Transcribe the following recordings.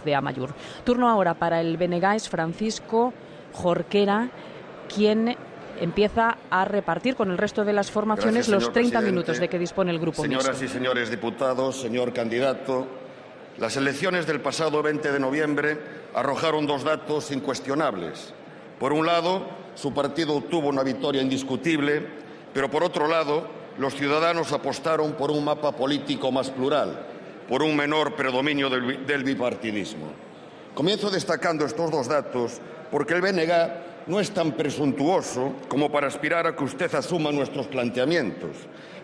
de Amaiur. Turno ahora para el BNG, es Francisco Jorquera, quien empieza a repartir con el resto de las formaciones los 30 minutos de que dispone el Grupo Mixto. Señoras y señores diputados, señor candidato, las elecciones del pasado 20 de noviembre arrojaron dos datos incuestionables. Por un lado, su partido obtuvo una victoria indiscutible, pero por otro lado, los ciudadanos apostaron por un mapa político más plural, por un menor predominio del bipartidismo. Comienzo destacando estos dos datos porque el BNG no es tan presuntuoso como para aspirar a que usted asuma nuestros planteamientos,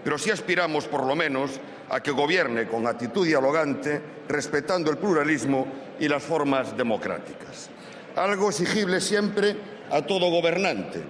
pero sí aspiramos, por lo menos, a que gobierne con actitud dialogante, respetando el pluralismo y las formas democráticas. Algo exigible siempre a todo gobernante,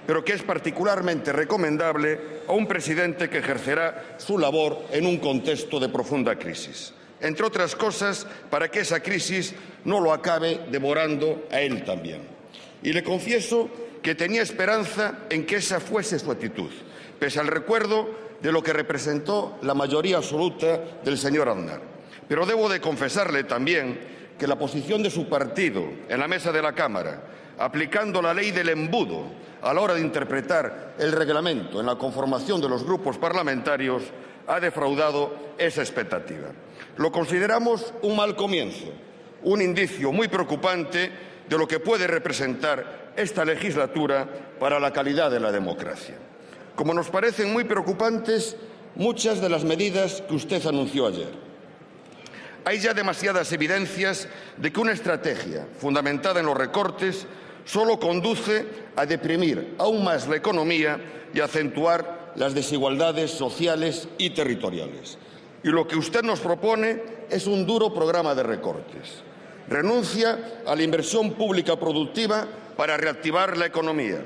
pero que es particularmente recomendable a un presidente que ejercerá su labor en un contexto de profunda crisis. Entre otras cosas, para que esa crisis no lo acabe devorando a él también. Y le confieso que tenía esperanza en que esa fuese su actitud, pese al recuerdo de lo que representó la mayoría absoluta del señor Aznar. Pero debo de confesarle también que la posición de su partido en la mesa de la Cámara, aplicando la ley del embudo a la hora de interpretar el reglamento en la conformación de los grupos parlamentarios, ha defraudado esa expectativa. Lo consideramos un mal comienzo, un indicio muy preocupante de lo que puede representar esta legislatura para la calidad de la democracia. Como nos parecen muy preocupantes muchas de las medidas que usted anunció ayer. Hay ya demasiadas evidencias de que una estrategia fundamentada en los recortes solo conduce a deprimir aún más la economía y a acentuar las desigualdades sociales y territoriales. Y lo que usted nos propone es un duro programa de recortes. Renuncia a la inversión pública productiva para reactivar la economía.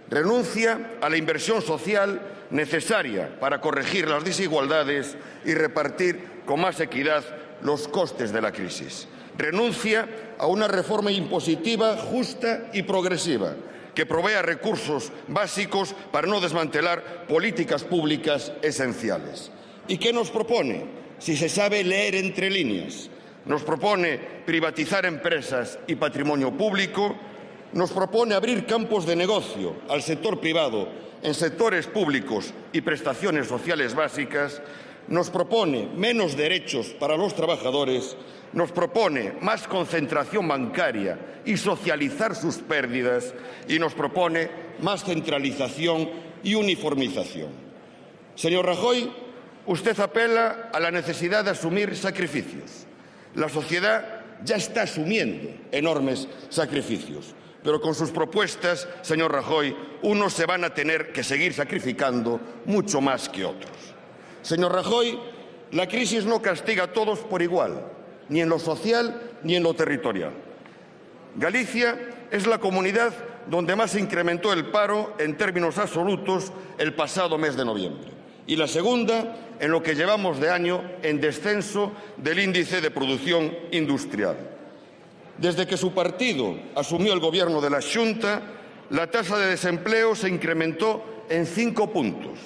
Renuncia a la inversión social necesaria para corregir las desigualdades y repartir con más equidad los costes de la crisis. Renuncia a una reforma impositiva justa y progresiva que provea recursos básicos para no desmantelar políticas públicas esenciales. ¿Y qué nos propone? Si se sabe leer entre líneas. Nos propone privatizar empresas y patrimonio público, nos propone abrir campos de negocio al sector privado en sectores públicos y prestaciones sociales básicas, nos propone menos derechos para los trabajadores, nos propone más concentración bancaria y socializar sus pérdidas y nos propone más centralización y uniformización. Señor Rajoy, usted apela a la necesidad de asumir sacrificios. La sociedad ya está asumiendo enormes sacrificios, pero con sus propuestas, señor Rajoy, unos se van a tener que seguir sacrificando mucho más que otros. Señor Rajoy, la crisis no castiga a todos por igual, ni en lo social ni en lo territorial. Galicia es la comunidad donde más se incrementó el paro en términos absolutos el pasado mes de noviembre. Y la segunda, en lo que llevamos de año, en descenso del índice de producción industrial. Desde que su partido asumió el gobierno de la Xunta, la tasa de desempleo se incrementó en 5 puntos,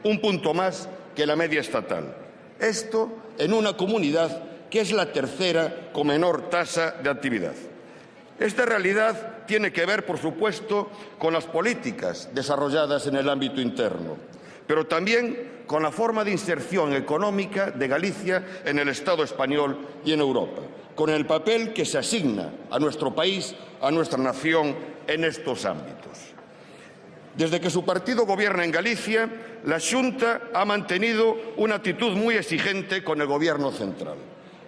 un punto más que la media estatal. Esto en una comunidad que es la tercera con menor tasa de actividad. Esta realidad tiene que ver, por supuesto, con las políticas desarrolladas en el ámbito interno, pero también con la forma de inserción económica de Galicia en el Estado español y en Europa, con el papel que se asigna a nuestro país, a nuestra nación, en estos ámbitos. Desde que su partido gobierna en Galicia, la Xunta ha mantenido una actitud muy exigente con el Gobierno central,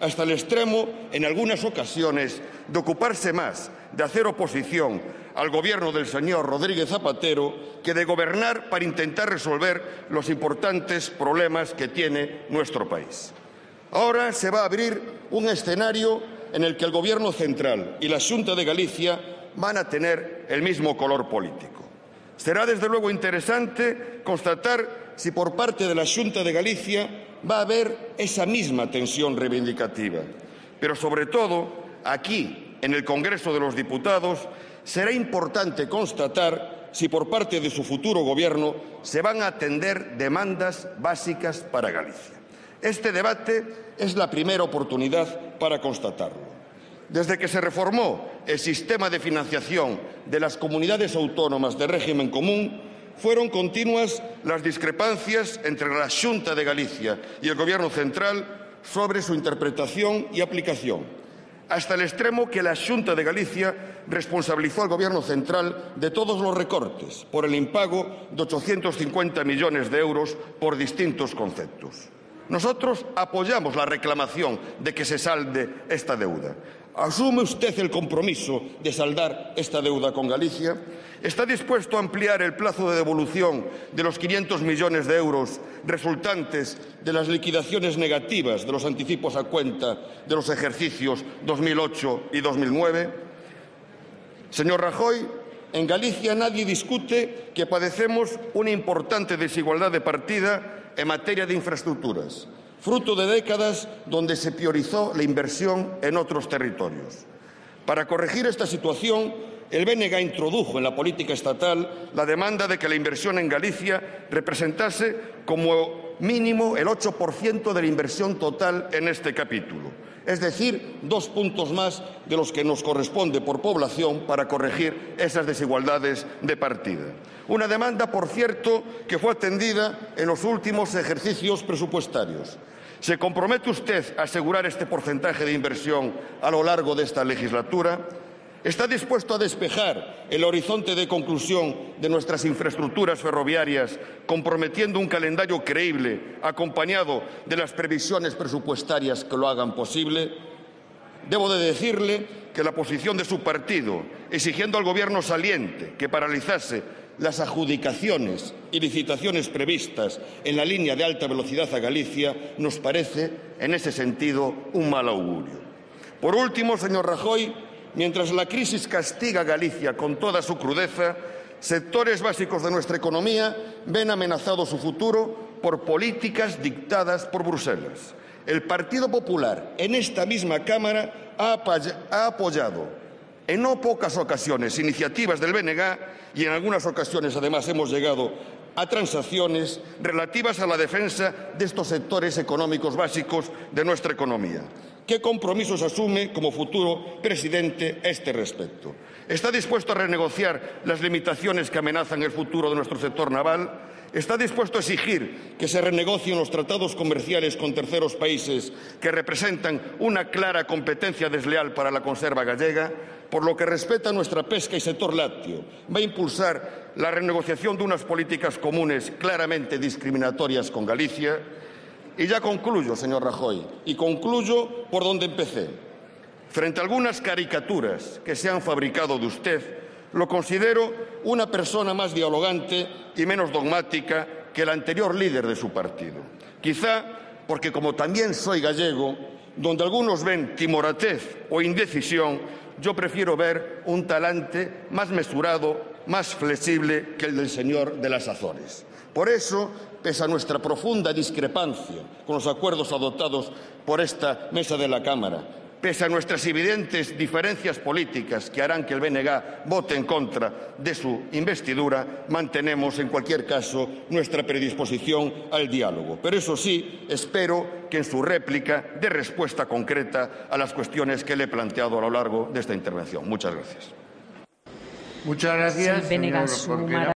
hasta el extremo, en algunas ocasiones, de ocuparse más de hacer oposición al gobierno del señor Rodríguez Zapatero que de gobernar para intentar resolver los importantes problemas que tiene nuestro país. Ahora se va a abrir un escenario en el que el Gobierno central y la Xunta de Galicia van a tener el mismo color político. Será, desde luego, interesante constatar si por parte de la Xunta de Galicia va a haber esa misma tensión reivindicativa. Pero, sobre todo, aquí, en el Congreso de los Diputados, será importante constatar si por parte de su futuro gobierno se van a atender demandas básicas para Galicia. Este debate es la primera oportunidad para constatarlo. Desde que se reformó el sistema de financiación de las comunidades autónomas de régimen común, fueron continuas las discrepancias entre la Xunta de Galicia y el Gobierno central sobre su interpretación y aplicación, hasta el extremo que la Xunta de Galicia responsabilizó al Gobierno central de todos los recortes por el impago de 850 millones de euros por distintos conceptos. Nosotros apoyamos la reclamación de que se salde esta deuda. ¿Asume usted el compromiso de saldar esta deuda con Galicia? ¿Está dispuesto a ampliar el plazo de devolución de los 500 millones de euros resultantes de las liquidaciones negativas de los anticipos a cuenta de los ejercicios 2008 y 2009? Señor Rajoy, en Galicia nadie discute que padecemos una importante desigualdad de partida en materia de infraestructuras, fruto de décadas donde se priorizó la inversión en otros territorios. Para corregir esta situación, el BNG introdujo en la política estatal la demanda de que la inversión en Galicia representase como mínimo el 8% de la inversión total en este capítulo, es decir, 2 puntos más de los que nos corresponde por población para corregir esas desigualdades de partida. Una demanda, por cierto, que fue atendida en los últimos ejercicios presupuestarios. ¿Se compromete usted a asegurar este porcentaje de inversión a lo largo de esta legislatura? ¿Está dispuesto a despejar el horizonte de conclusión de nuestras infraestructuras ferroviarias, comprometiendo un calendario creíble, acompañado de las previsiones presupuestarias que lo hagan posible? Debo de decirle que la posición de su partido, exigiendo al Gobierno saliente que paralizase las adjudicaciones y licitaciones previstas en la línea de alta velocidad a Galicia, nos parece, en ese sentido, un mal augurio. Por último, señor Rajoy, mientras la crisis castiga a Galicia con toda su crudeza, sectores básicos de nuestra economía ven amenazado su futuro por políticas dictadas por Bruselas. El Partido Popular, en esta misma Cámara, ha apoyado en no pocas ocasiones iniciativas del BNG y en algunas ocasiones, además, hemos llegado a transacciones relativas a la defensa de estos sectores económicos básicos de nuestra economía. ¿Qué compromisos asume como futuro presidente a este respecto? ¿Está dispuesto a renegociar las limitaciones que amenazan el futuro de nuestro sector naval? ¿Está dispuesto a exigir que se renegocien los tratados comerciales con terceros países que representan una clara competencia desleal para la conserva gallega? Por lo que respecta a nuestra pesca y sector lácteo, ¿va a impulsar la renegociación de unas políticas comunes claramente discriminatorias con Galicia? Y ya concluyo, señor Rajoy, y concluyo por donde empecé. Frente a algunas caricaturas que se han fabricado de usted, lo considero una persona más dialogante y menos dogmática que el anterior líder de su partido. Quizá porque, como también soy gallego, donde algunos ven timoratez o indecisión, yo prefiero ver un talante más mesurado, más flexible que el del señor de las Azores. Por eso, pese a nuestra profunda discrepancia con los acuerdos adoptados por esta mesa de la Cámara, pese a nuestras evidentes diferencias políticas que harán que el BNG vote en contra de su investidura, mantenemos, en cualquier caso, nuestra predisposición al diálogo. Pero eso sí, espero que en su réplica dé respuesta concreta a las cuestiones que le he planteado a lo largo de esta intervención. Muchas gracias. Muchas gracias, señor Jorquera.